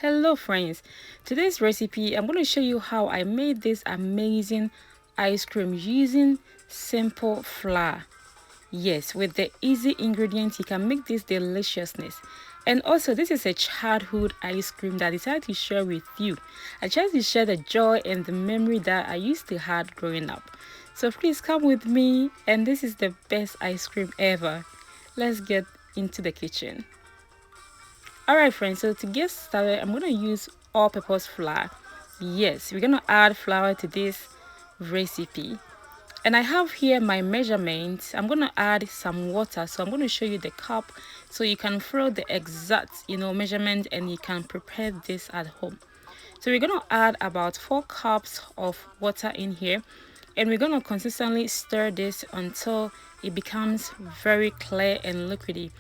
Hello friends, today's recipe I'm going to show you how I made this amazing ice cream using simple flour. Yes, with the easy ingredients you can make this deliciousness. And also this is a childhood ice cream that I decided to share with you. I tried to share the joy and the memory that I used to have growing up. So please come with me, and this is the best ice cream ever. Let's get into the kitchen. Alright friends, so to get started, I'm going to use all-purpose flour. Yes, we're going to add flour to this recipe. And I have here my measurements. I'm going to add some water. So I'm going to show you the cup so you can follow the exact, measurement, and you can prepare this at home. So we're going to add about 4 cups of water in here. And we're going to consistently stir this until it becomes very clear and liquidy.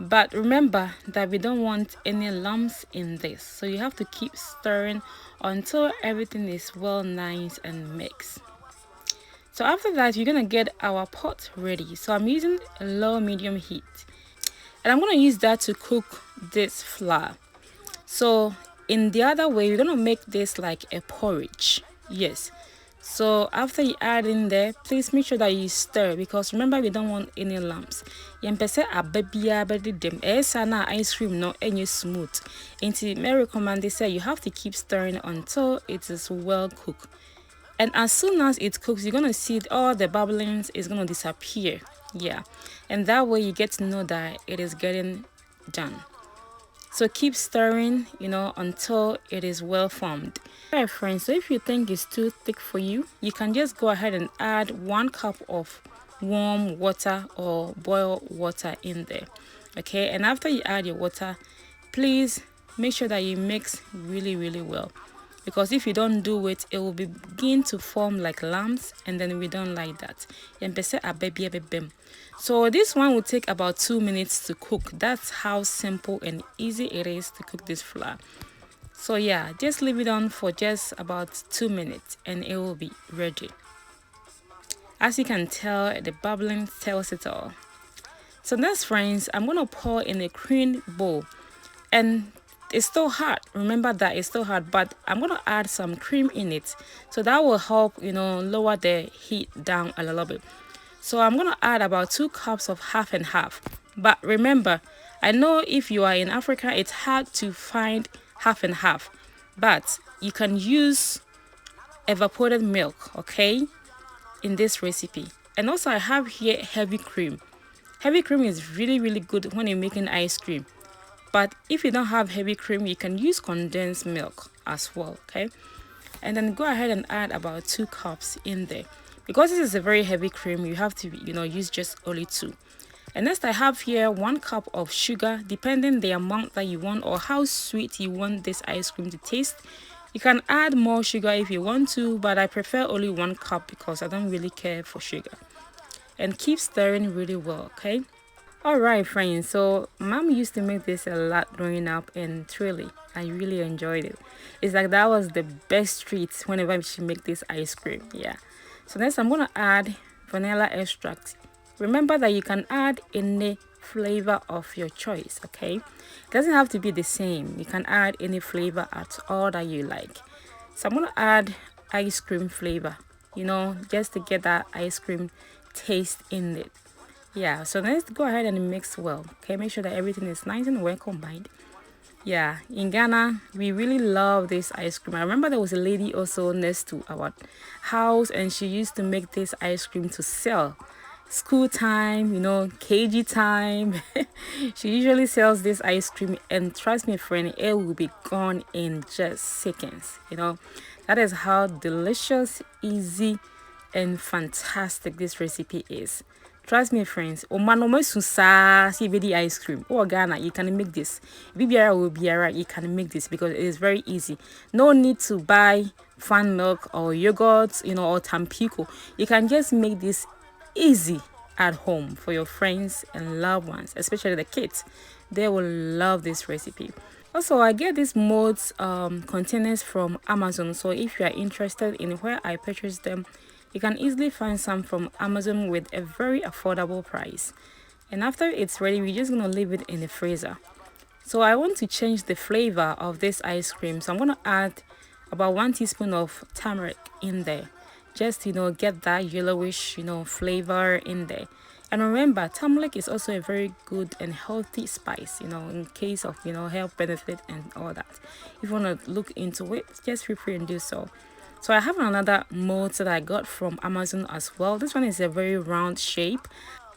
But remember that we don't want any lumps in this, so you have to keep stirring until everything is well nice and mixed. So after that, you're gonna get our pot ready. So I'm using a low medium heat, and I'm gonna use that to cook this flour. So in the other way, we're gonna make this like a porridge. Yes. So after you add in there, please make sure that you stir, because remember we don't want any lumps. Yempese ababia bedi dem na ice cream no any smooth. Inti may recommend they say you have to keep stirring until it is well cooked. And as soon as it cooks, you're gonna see all the bubblings is gonna disappear. Yeah. And that way you get to know that it is getting done. So keep stirring, until it is well formed. Alright friends, so if you think it's too thick for you, you can just go ahead and add 1 cup of warm water or boiled water in there. Okay, and after you add your water, please make sure that you mix really well. Because if you don't do it, it will begin to form like lumps, and then we don't like that. So this one will take about 2 minutes to cook. That's how simple and easy it is to cook this flour. So yeah, just leave it on for just about 2 minutes and it will be ready. As you can tell, the bubbling tells it all. So next friends, I'm going to pour in a cream bowl, and it's still hot. Remember that it's still hot, but I'm going to add some cream in it. So that will help, lower the heat down a little bit. So I'm going to add about 2 cups of half and half. But remember, I know if you are in Africa, it's hard to find half and half. But you can use evaporated milk, okay, in this recipe. And also I have here heavy cream. Heavy cream is really good when you're making ice cream. But if you don't have heavy cream, you can use condensed milk as well, okay? And then go ahead and add about 2 cups in there. Because this is a very heavy cream, you have to, use just only 2. And next I have here 1 cup of sugar, depending the amount that you want or how sweet you want this ice cream to taste. You can add more sugar if you want to, but I prefer only 1 cup because I don't really care for sugar. And keep stirring really well, okay? Alright friends, so mom used to make this a lot growing up, and truly I really enjoyed it. It's like that was the best treat whenever she make this ice cream. Yeah. So next I'm gonna add vanilla extract. Remember that you can add any flavor of your choice, okay? It doesn't have to be the same. You can add any flavor at all that you like. So I'm gonna add ice cream flavor, just to get that ice cream taste in it. Yeah, so let's go ahead and mix well. Okay, make sure that everything is nice and well combined. Yeah, in Ghana, we really love this ice cream. I remember there was a lady also next to our house, and she used to make this ice cream to sell. School time, KG time. She usually sells this ice cream, and trust me, friend, it will be gone in just seconds. That is how delicious, easy, and fantastic this recipe is. Trust me, friends. See ice cream. Oh, Ghana, you can make this. BBR will be alright. You can make this because it is very easy. No need to buy fan milk or yogurt, or Tampico. You can just make this easy at home for your friends and loved ones, especially the kids. They will love this recipe. Also, I get these molds containers from Amazon. So if you are interested in where I purchased them, you can easily find some from Amazon with a very affordable price. And after it's ready, we're just going to leave it in the freezer. So I want to change the flavor of this ice cream. So I'm going to add about 1 teaspoon of turmeric in there. Just, get that yellowish, flavor in there. And remember, turmeric is also a very good and healthy spice, in case of, health benefit and all that. If you want to look into it, just feel free and do so. So I have another mold that I got from Amazon as well. This one is a very round shape.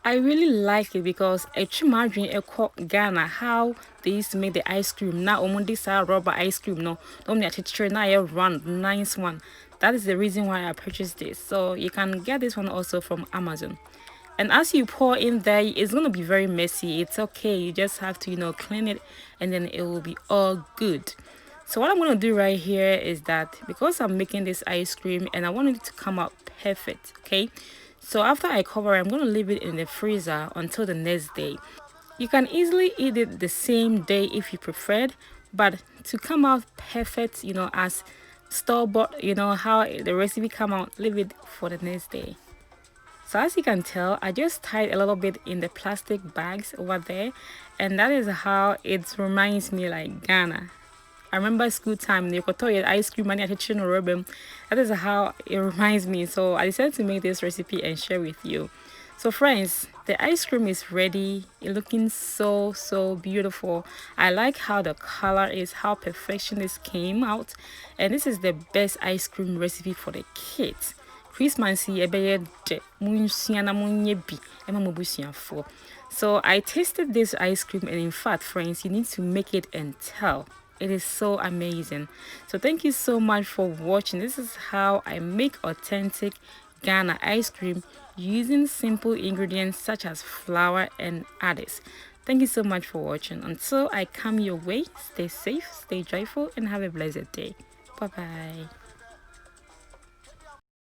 I really like it because a chimardrin echo Ghana how they used to make the ice cream. Now on this rubber ice cream no only a texture now a round nice one. That is the reason why I purchased this. So you can get this one also from Amazon. And as you pour in there, it's gonna be very messy. It's okay. You just have to clean it, and then it will be all good. So what I'm going to do right here is that because I'm making this ice cream and I want it to come out perfect, okay? So after I cover it, I'm going to leave it in the freezer until the next day. You can easily eat it the same day if you preferred, but to come out perfect, as store-bought, how the recipe come out, leave it for the next day. So as you can tell, I just tied a little bit in the plastic bags over there, and that is how it reminds me like Ghana. I remember school time, you could ice cream and chicken or rubber. That is how it reminds me. So I decided to make this recipe and share with you. So friends, the ice cream is ready. It's looking so beautiful. I like how the color is, how perfection this came out. And this is the best ice cream recipe for the kids. Christmas so I tasted this ice cream, and in fact, friends, you need to make it and tell. It is so amazing. So thank you so much for watching. This is how I make authentic Ghana ice cream using simple ingredients such as flour and others. Thank you so much for watching. Until I come your way, stay safe, stay joyful, and have a blessed day. Bye bye.